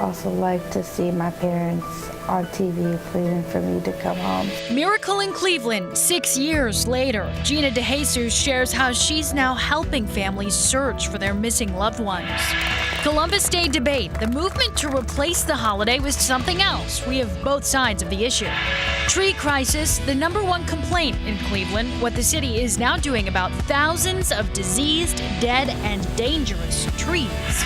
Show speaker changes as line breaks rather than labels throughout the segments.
also like to see my parents on TV pleading for me to come home.
Miracle in Cleveland, 6 years later. Gina DeJesus shares how she's now helping families search for their missing loved ones. Columbus Day debate, the movement to replace the holiday with something else. We have both sides of the issue. Tree crisis, the #1 complaint in Cleveland, what the city is now doing about thousands of diseased, dead, and dangerous trees.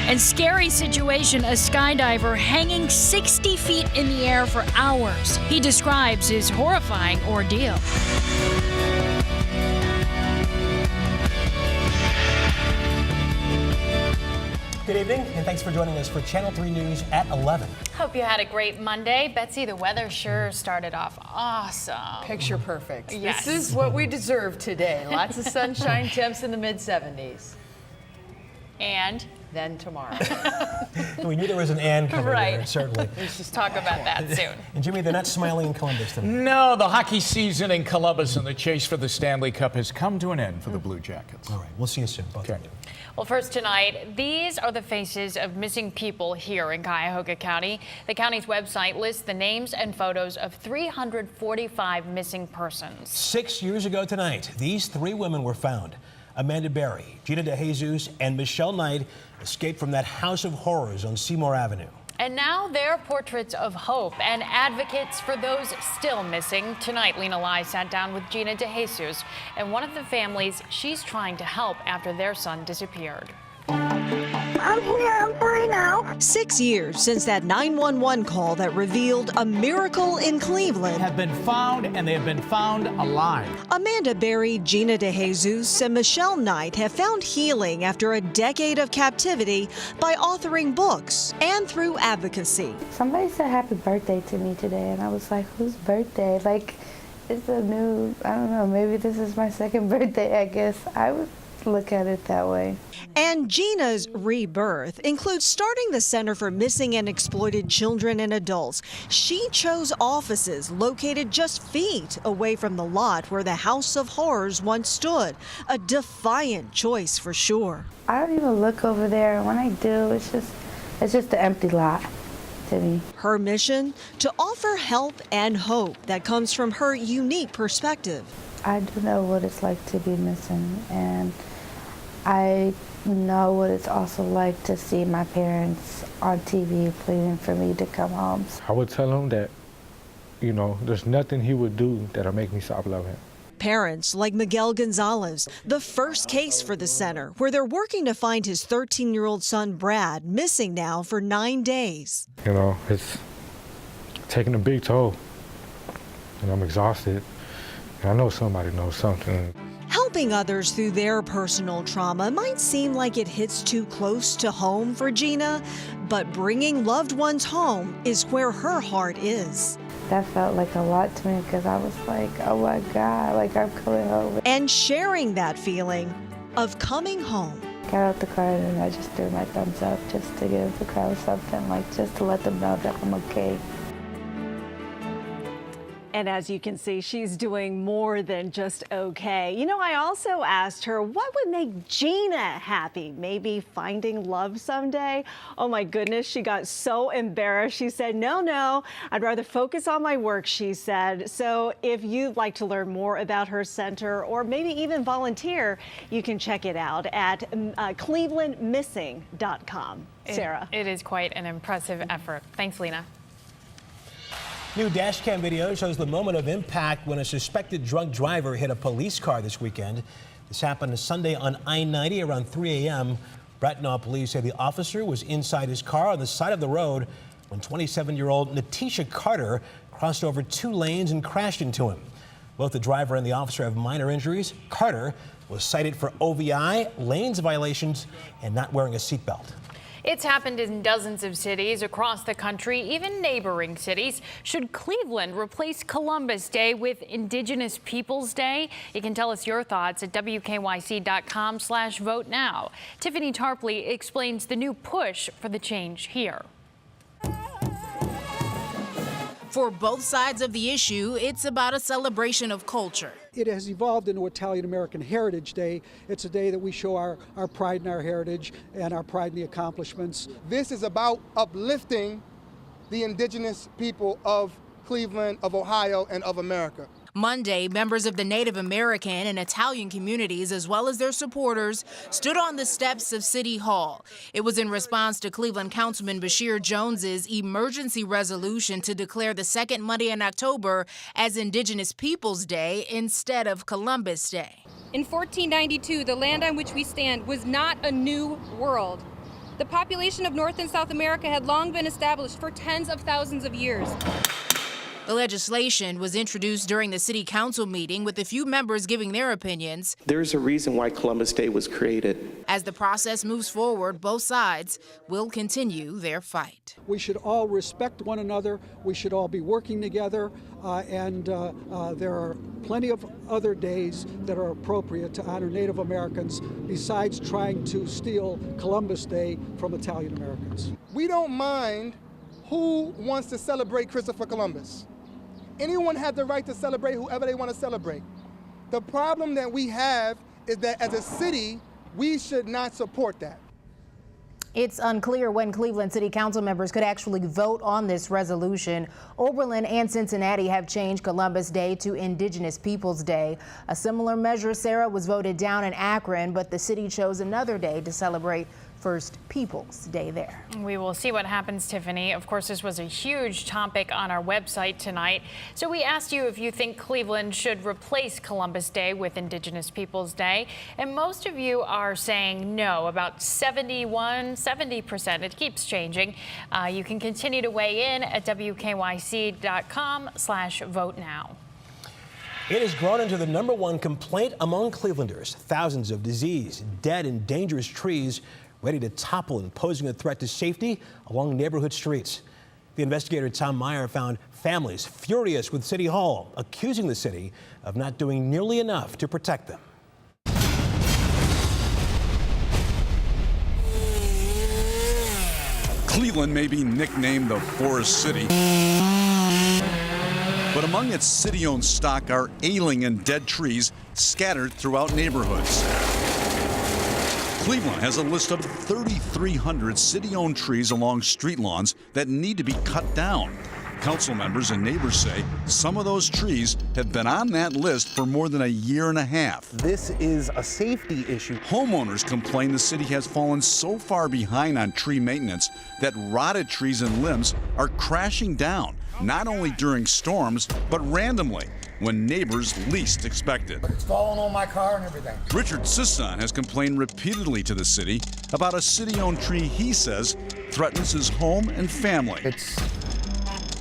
And scary situation, a skydiver hanging 60 feet in the air for hours. He describes his horrifying ordeal.
Good evening, and thanks for joining us for Channel 3 News at 11.
Hope you had a great Monday. Betsy, the weather sure started off awesome.
Picture perfect.
Yes.
This is what we deserve today. Lots of sunshine, temps in the mid-70s.
And
Then tomorrow.
We knew there was an and coming there, certainly.
Let's just talk about that soon.
And Jimmy, they're not smiling in Columbus tonight.
No, the hockey season in Columbus and the chase for the Stanley Cup has come to an end for the Blue Jackets.
All right, we'll see you soon, both of you.
Well, first tonight, these are the faces of missing people here in Cuyahoga County. The county's website lists the names and photos of 345 missing persons.
6 years ago tonight, these 3 women were found. Amanda Berry, Gina DeJesus, and Michelle Knight escaped from that house of horrors on Seymour Avenue.
And now they're portraits of hope and advocates for those still missing. Tonight, Lena Lai sat down with Gina DeJesus and one of the families she's trying to help after their son disappeared.
I'm here, I'm fine now.
6 years since that 911 call that revealed a miracle in Cleveland.
Have been found, and they have been found alive.
Amanda Berry, Gina DeJesus, and Michelle Knight have found healing after a decade of captivity by authoring books and through advocacy.
Somebody said happy birthday to me today, and I was like, whose birthday? Like, it's a new, I don't know, maybe this is my second birthday, I guess. I would look at it that way.
And Gina's rebirth includes starting the Center for Missing and Exploited Children and Adults. She chose offices located just feet away from the lot where the House of Horrors once stood. A defiant choice for sure.
I don't even look over there, and when I do, it's just an empty lot to me.
Her mission? To offer help and hope that comes from her unique perspective.
I do know what it's like to be missing, and I know what it's also like to see my parents on TV pleading for me to come home.
I would tell him that, you know, there's nothing he would do that'll make me stop loving him.
Parents like Miguel Gonzalez, the first case for the center, where they're working to find his 13-year-old son, Brad, missing now for 9 days.
You know, it's taking a big toll, and I'm exhausted. And I know somebody knows something.
Helping others through their personal trauma might seem like it hits too close to home for Gina, but bringing loved ones home is where her heart is.
That felt like a lot to me because I was like, oh my God, like I'm coming home.
And sharing that feeling of coming home.
Got out the car and I just threw my thumbs up just to give the crowd something, like just to let them know that I'm okay.
And as you can see, she's doing more than just okay. You know, I also asked her what would make Gina happy? Maybe finding love someday? Oh my goodness, she got so embarrassed. She said, no, I'd rather focus on my work, she said. So if you'd like to learn more about her center or maybe even volunteer, you can check it out at clevelandmissing.com. Sarah.
It is quite an impressive effort. Thanks, Lena.
New dash cam video shows the moment of impact when a suspected drunk driver hit a police car this weekend. This happened Sunday on I-90 around 3 a.m. Bracknell police say the officer was inside his car on the side of the road when 27-year-old Natisha Carter crossed over 2 lanes and crashed into him. Both the driver and the officer have minor injuries. Carter was cited for OVI, lanes violations, and not wearing a seatbelt.
It's happened in dozens of cities across the country, even neighboring cities. Should Cleveland replace Columbus Day with Indigenous Peoples Day? You can tell us your thoughts at WKYC.com/vote now. Tiffany Tarpley explains the new push for the change here.
For both sides of the issue, it's about a celebration of culture. It has evolved into Italian American Heritage Day. It's a day that we show our pride in our heritage and our pride in the accomplishments.
This is about uplifting the indigenous people of Cleveland, of Ohio, and of America.
Monday, members of the Native American and Italian communities, as well as their supporters, stood on the steps of City Hall. It was in response to Cleveland Councilman Bashir Jones's emergency resolution to declare the second Monday in October as Indigenous Peoples Day instead of Columbus Day.
In 1492, the land on which we stand was not a new world. The population of North and South America had long been established for tens of thousands of years.
The legislation was introduced during the city council meeting, with a few members giving their opinions.
There's a reason why Columbus Day was created.
As the process moves forward, both sides will continue their fight.
We should all respect one another. We should all be working together. There are plenty of other days that are appropriate to honor Native Americans besides trying to steal Columbus Day from Italian Americans.
We don't mind who wants to celebrate Christopher Columbus. Anyone has the right to celebrate whoever they want to celebrate. The problem that we have is that as a city, we should not support that.
It's unclear when Cleveland City Council members could actually vote on this resolution. Oberlin and Cincinnati have changed Columbus Day to Indigenous Peoples Day. A similar measure, Sarah, was voted down in Akron, but the city chose another day to celebrate First Peoples Day there.
We will see what happens, Tiffany. Of course, this was a huge topic on our website tonight. So we asked you if you think Cleveland should replace Columbus Day with Indigenous Peoples Day. And most of you are saying no, about 70%. It keeps changing. You can continue to weigh in at WKYC.com/vote now.
It has grown into the #1 complaint among Clevelanders. Thousands of diseased, dead, and dangerous trees ready to topple and posing a threat to safety along neighborhood streets. The investigator Tom Meyer found families furious with City Hall, accusing the city of not doing nearly enough to protect them.
Cleveland may be nicknamed the Forest City, but among its city-owned stock are ailing and dead trees scattered throughout neighborhoods. Cleveland has a list of 3,300 city-owned trees along street lawns that need to be cut down. Council members and neighbors say some of those trees have been on that list for more than a year and a half.
This is a safety issue.
Homeowners complain the city has fallen so far behind on tree maintenance that rotted trees and limbs are crashing down, not only during storms, but randomly, when neighbors least expect it.
It's falling on my car and everything.
Richard Sisson has complained repeatedly to the city about a city-owned tree he says threatens his home and family.
It's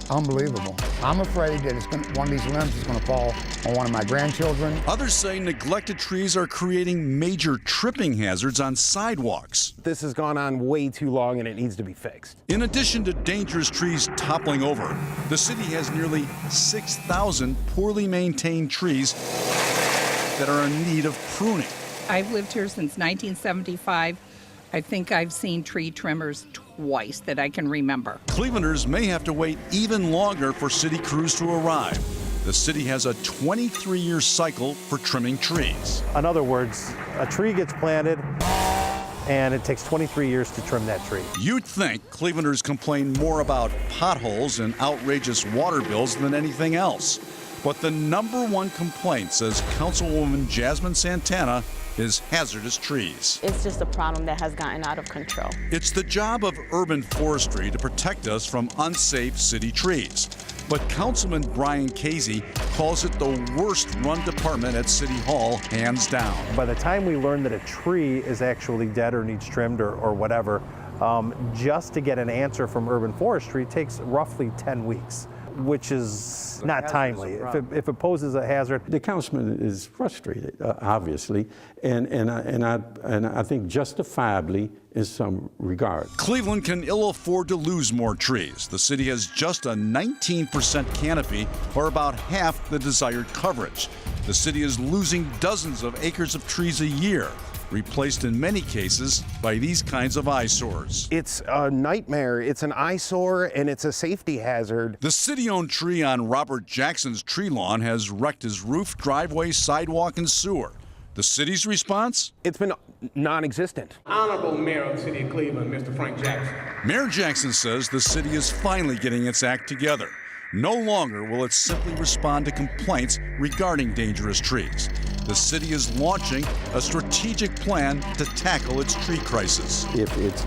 unbelievable. I'm afraid that one of these limbs is going to fall on one of my grandchildren.
Others say neglected trees are creating major tripping hazards on sidewalks.
This has gone on way too long and it needs to be fixed.
In addition to dangerous trees toppling over, the city has nearly 6,000 poorly maintained trees that are in need of pruning.
I've lived here since 1975. I think I've seen tree trimmers twice that I can remember.
Clevelanders may have to wait even longer for city crews to arrive. The city has a 23-year cycle for trimming trees.
In other words, a tree gets planted and it takes 23 years to trim that tree.
You'd think Clevelanders complain more about potholes and outrageous water bills than anything else. But the #1 complaint, says Councilwoman Jasmine Santana, is hazardous trees.
It's just a problem that has gotten out of control.
It's the job of urban forestry to protect us from unsafe city trees. But Councilman Brian Casey calls it the worst run department at City Hall, hands down.
By the time we learn that a tree is actually dead or needs trimmed or whatever, just to get an answer from urban forestry takes roughly 10 weeks. Which is not timely. If it poses a hazard.
The councilman is frustrated, obviously, and I think justifiably in some regard.
Cleveland can ill afford to lose more trees. The city has just a 19% canopy, or about half the desired coverage. The city is losing dozens of acres of trees a year, replaced in many cases by these kinds of eyesores.
It's a nightmare. It's an eyesore and it's a safety hazard.
The city-owned tree on Robert Jackson's tree lawn has wrecked his roof, driveway, sidewalk, and sewer. The city's response?
It's been non-existent.
Honorable Mayor of the City of Cleveland, Mr. Frank Jackson.
Mayor Jackson says the city is finally getting its act together. No longer will it simply respond to complaints regarding dangerous trees. The city is launching a strategic plan to tackle its tree crisis.
If it's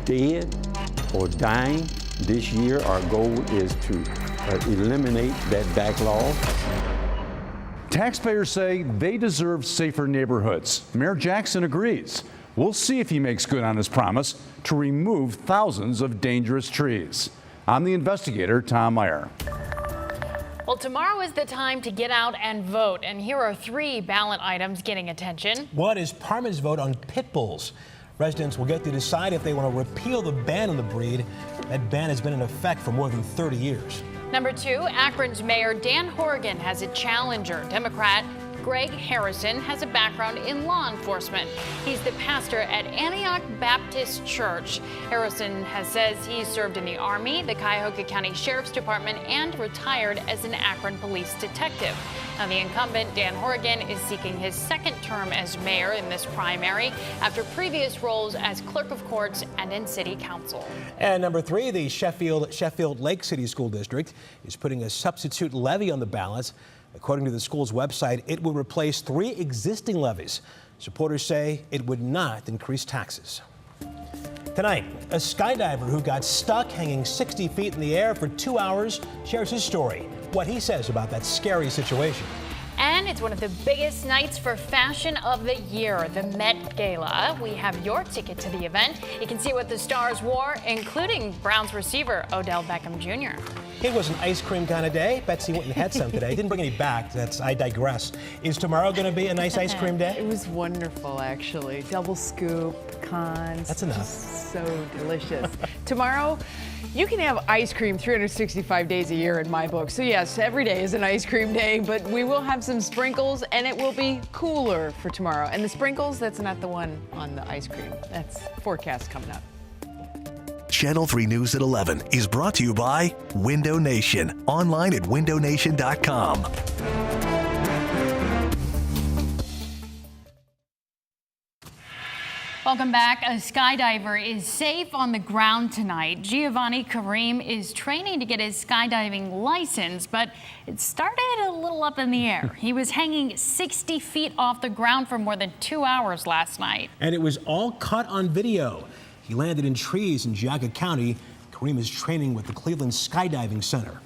dead or dying, this year our goal is to eliminate that backlog.
Taxpayers say they deserve safer neighborhoods. Mayor Jackson agrees. We'll see if he makes good on his promise to remove thousands of dangerous trees. I'm the investigator, Tom Meyer.
Well, tomorrow is the time to get out and vote, and here are 3 ballot items getting attention.
One is Parma's vote on pit bulls. Residents will get to decide if they want to repeal the ban on the breed. That ban has been in effect for more than 30 years.
Number 2, Akron's Mayor Dan Horgan has a challenger. Democrat Greg Harrison has a background in law enforcement. He's the pastor at Antioch Baptist Church. Harrison says he served in the Army, the Cuyahoga County Sheriff's Department, and retired as an Akron police detective. Now, the incumbent, Dan Horgan, is seeking his 2nd term as mayor in this primary after previous roles as clerk of courts and in city council.
And number 3, the Sheffield Lake City School District is putting a substitute levy on the ballot. According to the school's website, it would replace 3 existing levies. Supporters say it would not increase taxes. Tonight, a skydiver who got stuck hanging 60 feet in the air for 2 hours shares his story, what he says about that scary situation.
And it's one of the biggest nights for fashion of the year, the Met Gala. We have your ticket to the event. You can see what the stars wore, including Browns receiver Odell Beckham Jr.
It was an ice cream kind of day. Betsy went and had some today. Didn't bring any back. I digress. Is tomorrow going to be a nice ice cream day?
It was wonderful, actually. Double scoop, pecans.
That's enough.
Just so delicious. Tomorrow, you can have ice cream 365 days a year in my book. So yes, every day is an ice cream day, but we will have some sprinkles and it will be cooler for tomorrow. And the sprinkles, that's not the one on the ice cream. That's forecast coming up.
Channel 3 News at 11 is brought to you by Window Nation. Online at windownation.com.
Welcome back. A skydiver is safe on the ground tonight. Giovanni Karim is training to get his skydiving license, but it started a little up in the air. He was hanging 60 feet off the ground for more than 2 hours last night.
And it was all caught on video. He landed in trees in Geauga County. Karim is training with the Cleveland Skydiving Center.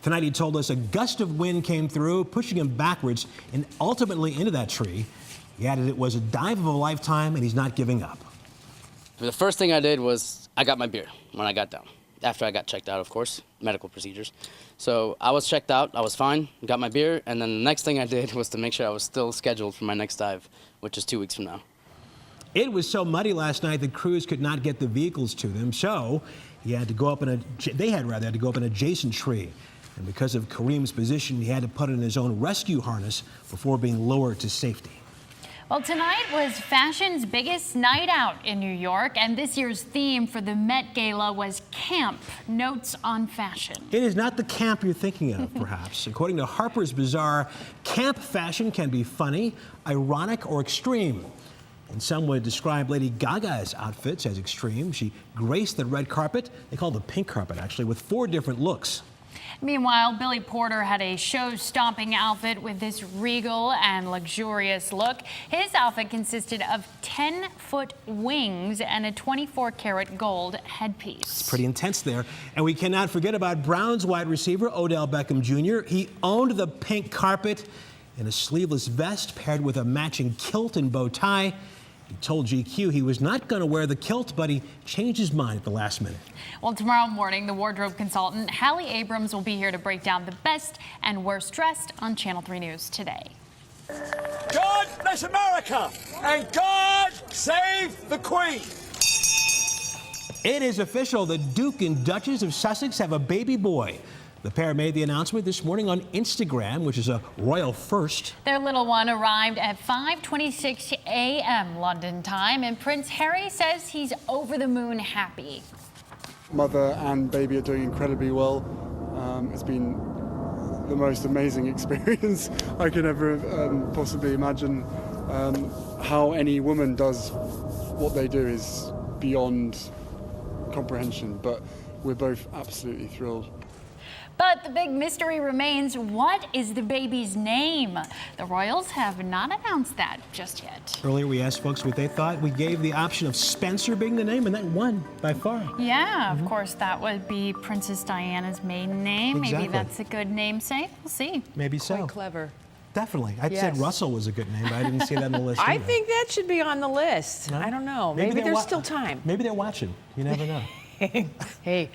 Tonight he told us a gust of wind came through, pushing him backwards and ultimately into that tree. He added it was a dive of a lifetime and he's not giving up.
The first thing I did was I got my beer when I got down. After I got checked out, of course, medical procedures. So I was checked out, I was fine, got my beer, and then the next thing I did was to make sure I was still scheduled for my next dive, which is 2 weeks from now.
It was so muddy last night that crews could not get the vehicles to them, so they had to go up in an adjacent tree. And because of Karim's position, he had to put in his own rescue harness before being lowered to safety.
Well, tonight was fashion's biggest night out in New York, and this year's theme for the Met Gala was Camp, Notes on Fashion.
It is not the camp you're thinking of, perhaps. According to Harper's Bazaar, camp fashion can be funny, ironic, or extreme. And some would describe Lady Gaga's outfits as extreme. She graced the red carpet, they call it the pink carpet actually, with 4 different looks.
Meanwhile, Billy Porter had a show-stopping outfit with this regal and luxurious look. His outfit consisted of 10-foot wings and a 24-karat gold headpiece.
It's pretty intense there. And we cannot forget about Browns wide receiver Odell Beckham Jr. He owned the pink carpet in a sleeveless vest paired with a matching kilt and bow tie. He told GQ he was not going to wear the kilt, but he changed his mind at the last minute.
Well, tomorrow morning, the wardrobe consultant Hallie Abrams will be here to break down the best and worst dressed on Channel 3 News today.
God bless America and God save the Queen.
It is official. The Duke and Duchess of Sussex have a baby boy. The pair made the announcement this morning on Instagram, which is a royal first.
Their little one arrived at 5:26 a.m. London time, and Prince Harry says he's over the moon happy.
Mother and baby are doing incredibly well. It's been the most amazing experience I could ever possibly imagine. How any woman does what they do is beyond comprehension, but we're both absolutely thrilled.
But the big mystery remains, what is the baby's name? The royals have not announced that just yet.
Earlier we asked folks what they thought. We gave the option of Spencer being the name, and that won by far.
Yeah, of course, that would be Princess Diana's maiden name.
Exactly.
Maybe that's a good namesake. We'll see.
Maybe so.
Quite clever.
Definitely. I said Russell was a good name, but I didn't see that on the list.
I
either.
think that should be on the list.
No?
I don't know. Maybe there's still time.
Maybe they're watching. You never know.
Hey,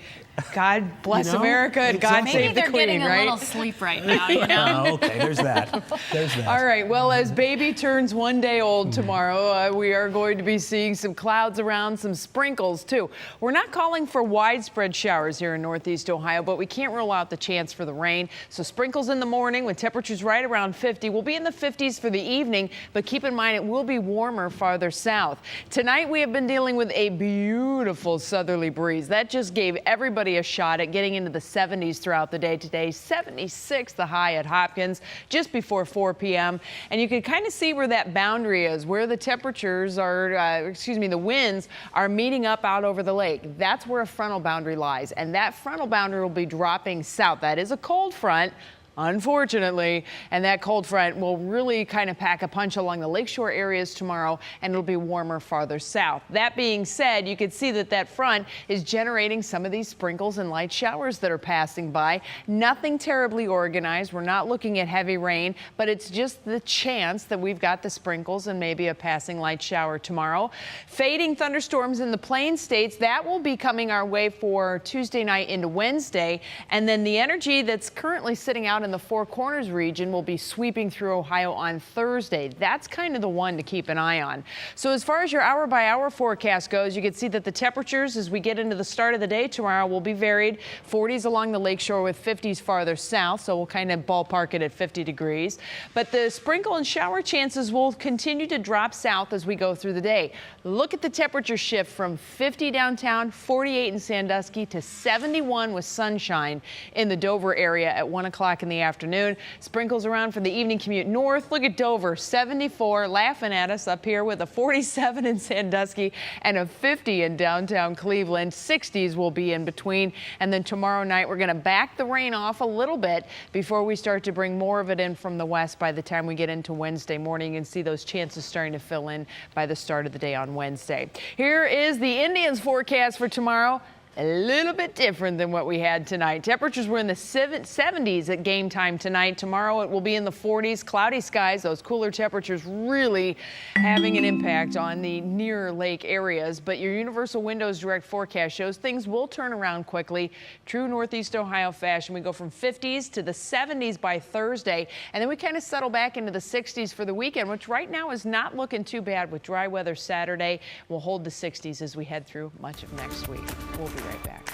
God bless America and God save the Queen, right?
Maybe they're getting a little sleep right now, you know?
Oh, okay, there's that. There's that.
All right, well, as baby turns 1 day old tomorrow, we are going to be seeing some clouds around, some sprinkles too. We're not calling for widespread showers here in Northeast Ohio, but we can't rule out the chance for the rain. So sprinkles in the morning with temperatures right around 50. We'll be in the 50s for the evening, but keep in mind it will be warmer farther south. Tonight we have been dealing with a beautiful southerly breeze. That just gave everybody a shot at getting into the 70s throughout the day today. 76 the high at Hopkins just before 4 p.m. And you can kind of see where that boundary is, where the temperatures are, the winds are meeting up out over the lake. That's where a frontal boundary lies. And that frontal boundary will be dropping south. That is a cold front, unfortunately, and that cold front will really kind of pack a punch along the lakeshore areas tomorrow, and it'll be warmer farther south. That being said, you can see that that front is generating some of these sprinkles and light showers that are passing by. Nothing terribly organized. We're not looking at heavy rain, but it's just the chance that we've got the sprinkles and maybe a passing light shower tomorrow. Fading thunderstorms in the Plain States, that will be coming our way for Tuesday night into Wednesday, and then the energy that's currently sitting out in the Four Corners region will be sweeping through Ohio on Thursday. That's kind of the one to keep an eye on. So as far as your hour-by-hour forecast goes, you can see that the temperatures as we get into the start of the day tomorrow will be varied. 40s along the lakeshore with 50s farther south, so we'll kind of ballpark it at 50 degrees. But the sprinkle and shower chances will continue to drop south as we go through the day. Look at the temperature shift from 50 downtown, 48 in Sandusky, to 71 with sunshine in the Dover area at 1 o'clock in the afternoon. Sprinkles around for the evening commute north. Look at Dover, 74, laughing at us up here with a 47 in Sandusky and a 50 in downtown Cleveland. 60s will be in between. And then tomorrow night, we're going to back the rain off a little bit before we start to bring more of it in from the west by the time we get into Wednesday morning, and see those chances starting to fill in by the start of the day on Wednesday. Here is the Indians forecast for tomorrow. A little bit different than what we had tonight. Temperatures were in the 70s at game time tonight. Tomorrow it will be in the 40s. Cloudy skies, those cooler temperatures really having an impact on the near lake areas. But your Universal Windows Direct forecast shows things will turn around quickly. True Northeast Ohio fashion. We go from 50s to the 70s by Thursday. And then we kind of settle back into the 60s for the weekend, which right now is not looking too bad with dry weather Saturday. We'll hold the 60s as we head through much of next week. We'll be right back.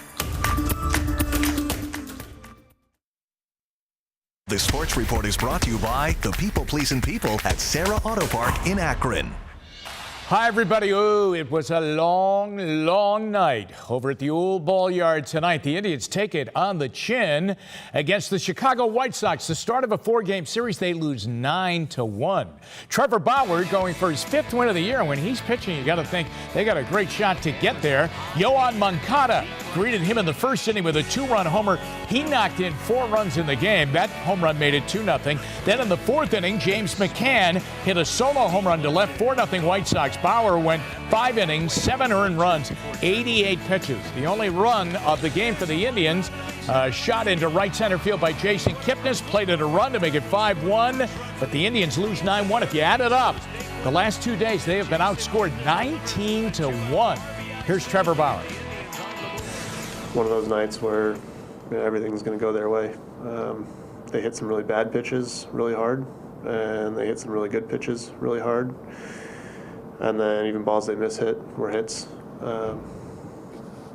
The Sports Report is brought to you by the people-pleasing people at Sarah Auto Park in Akron.
Hi, everybody. Oh, it was a long, long night over at the old ball yard tonight. The Indians take it on the chin against the Chicago White Sox. The start of a 4-game series, they lose 9-1. Trevor Bauer going for his 5th win of the year. And when he's pitching, you got to think they got a great shot to get there. Yoan Moncada greeted him in the first inning with a 2-run homer. He knocked in 4 runs in the game. That home run made it 2-0. Then in the 4th inning, James McCann hit a solo home run to left, 4-0 White Sox. Bauer went 5 innings, 7 earned runs, 88 pitches. The only run of the game for the Indians, shot into right center field by Jason Kipnis, played it a run to make it 5-1, but the Indians lose 9-1. If you add it up, the last 2 days they have been outscored 19-1. Here's Trevor Bauer.
One of those nights where everything's going to go their way. They hit some really bad pitches really hard, and they hit some really good pitches really hard. And then even balls they miss hit were hits.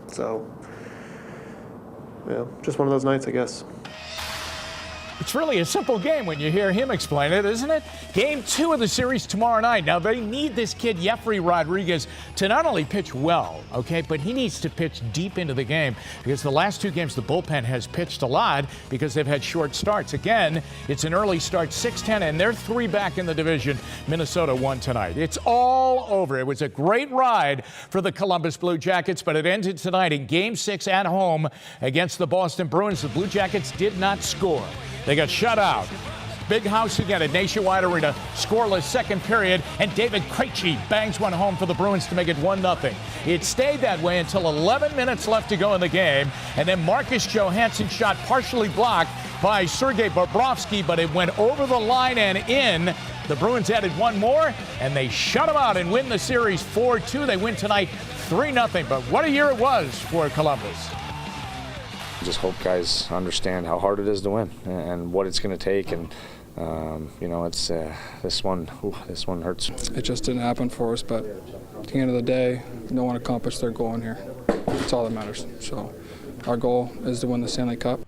So, yeah, just one of those nights, I guess.
It's really a simple game when you hear him explain it, isn't it? Game 2 of the series tomorrow night. Now, they need this kid, Jeffrey Rodriguez, to not only pitch well, okay, but he needs to pitch deep into the game because the last 2 games the bullpen has pitched a lot because they've had short starts. Again, it's an early start, 6-10, and they're 3 back in the division. Minnesota won tonight. It's all over. It was a great ride for the Columbus Blue Jackets, but it ended tonight in Game 6 at home against the Boston Bruins. The Blue Jackets did not score. They got shut out. Big house again at Nationwide Arena. Scoreless second period, and David Krejci bangs one home for the Bruins to make it 1-0. It stayed that way until 11 minutes left to go in the game, and then Marcus Johansson shot partially blocked by Sergei Bobrovsky, but it went over the line and in. The Bruins added one more, and they shut them out and win the series 4-2. They win tonight 3-0, but what a year it was for Columbus.
Just hope guys understand how hard it is to win and what it's going to take, and you know, it's this one hurts.
It just didn't happen for us, but at the end of the day, no one accomplished their goal in here. That's all that matters. So our goal is to win the Stanley Cup.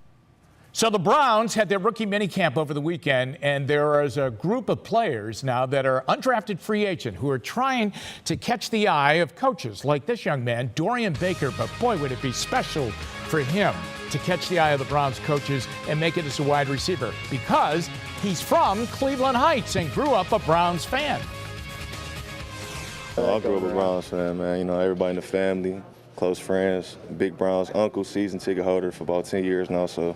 So the Browns had their rookie minicamp over the weekend, and there is a group of players now that are undrafted free agent who are trying to catch the eye of coaches like this young man, Dorian Baker. But boy, would it be special for him to catch the eye of the Browns coaches and make it as a wide receiver, because he's from Cleveland Heights and grew up a Browns fan.
I grew up a Browns fan, man. You know, everybody in the family, close friends, big Browns uncle, season ticket holder for about 10 years now, so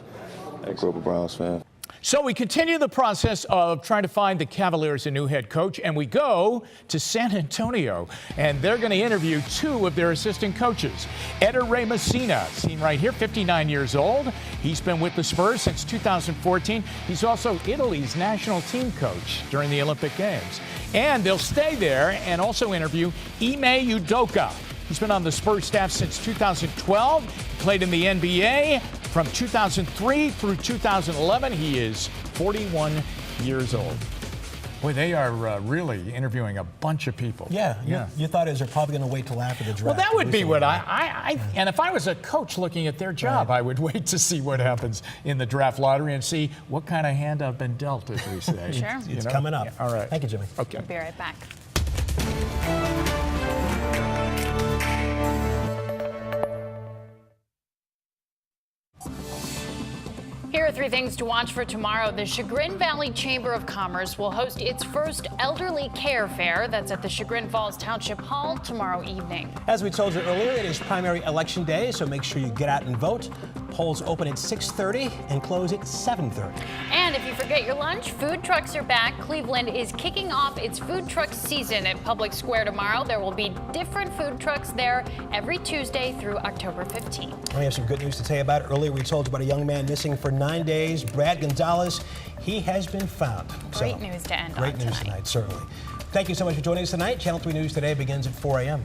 I grew up a Browns fan.
So we continue the process of trying to find the Cavaliers a new head coach, and we go to San Antonio, and they're going to interview 2 of their assistant coaches. Eder Ray Messina, seen right here, 59 years old. He's been with the Spurs since 2014. He's also Italy's national team coach during the Olympic Games. And they'll stay there and also interview Ime Udoka. He's been on the Spurs staff since 2012, played in the NBA from 2003 through 2011. He is 41 years old. Boy, they are really interviewing a bunch of people.
Yeah. You thought they're probably going to wait till after the draft.
Well, that would be what and if I was a coach looking at their job, I would wait to see what happens in the draft lottery and see what kind of hand I've been dealt, as we say.
Sure.
It's coming up.
Yeah, all right.
Thank you, Jimmy.
Okay.
We'll be right back. Here are 3 things to watch for tomorrow. The Chagrin Valley Chamber of Commerce will host its first elderly care fair. That's at the Chagrin Falls Township Hall tomorrow evening.
As we told you earlier, it is primary election day, so make sure you get out and vote. Polls open at 6:30 and close at 7:30.
And if you forget your lunch, food trucks are back. Cleveland is kicking off its food truck season at Public Square tomorrow. There will be different food trucks there every Tuesday through October 15th.
We have some good news to tell you about. Earlier, we told you about a young man missing for 9 days, Brad Gonzalez. He has been found.
Great news to end on
tonight. Great news tonight, certainly. Thank you so much for joining us tonight. Channel 3 News Today begins at 4 a.m.